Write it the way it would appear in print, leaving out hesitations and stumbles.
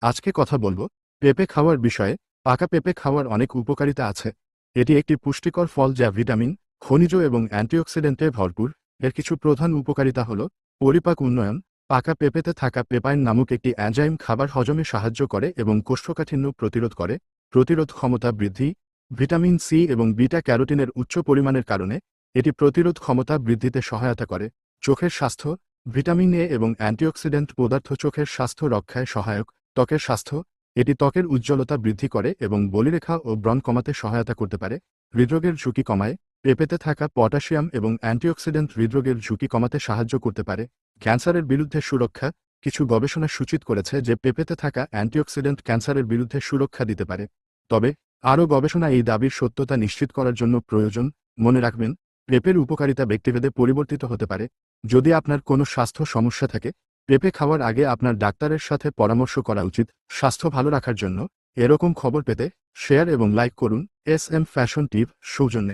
আজকে কথা বলবো পেঁপে খাওয়ার বিষয়ে। পাকা পেঁপে খাওয়ার অনেক উপকারিতা আছে। এটি একটি পুষ্টিকর ফল যা ভিটামিন, খনিজ এবং অ্যান্টিঅক্সিডেন্টে ভরপুর। এর কিছু প্রধান উপকারিতা হল পরিপাক উন্নয়ন। পাকা পেঁপেতে থাকা পেপাইন নামক একটি এনজাইম খাবার হজমে সাহায্য করে এবং কোষ্ঠকাঠিন্য প্রতিরোধ করে। প্রতিরোধ ক্ষমতা বৃদ্ধি। ভিটামিন সি এবং বিটা ক্যারোটিনের উচ্চ পরিমাণের কারণে এটি প্রতিরোধ ক্ষমতা বৃদ্ধিতে সহায়তা করে। চোখের স্বাস্থ্য। ভিটামিন এ এবং অ্যান্টিঅক্সিডেন্ট পদার্থ চোখের স্বাস্থ্য রক্ষায় সহায়ক। ত্বকের স্বাস্থ্য। এটি ত্বকের উজ্জ্বলতা বৃদ্ধি করে এবং বলিরেখা ও ব্রণ কমাতে সহায়তা করতে পারে। হৃদরোগের ঝুঁকি কমায়। পেঁপেতে থাকা পটাশিয়াম এবং অ্যান্টিঅক্সিডেন্ট হৃদরোগের ঝুঁকি কমাতে সাহায্য করতে পারে। ক্যান্সারের বিরুদ্ধে সুরক্ষা। কিছু গবেষণা সূচিত করেছে যে পেঁপেতে থাকা অ্যান্টিঅক্সিডেন্ট ক্যান্সারের বিরুদ্ধে সুরক্ষা দিতে পারে। তবে আরও গবেষণা এই দাবির সত্যতা নিশ্চিত করার জন্য প্রয়োজন। মনে রাখবেন, পেঁপের উপকারিতা ব্যক্তিভেদে পরিবর্তিত হতে পারে। যদি আপনার কোনো স্বাস্থ্য সমস্যা থাকে, পেঁপে খাওয়ার আগে আপনার ডাক্তারের সাথে পরামর্শ করা উচিত। স্বাস্থ্য ভালো রাখার জন্য এরকম খবর পেতে শেয়ার এবং লাইক করুন। এস এম ফ্যাশন টিপ সৌজন্যে।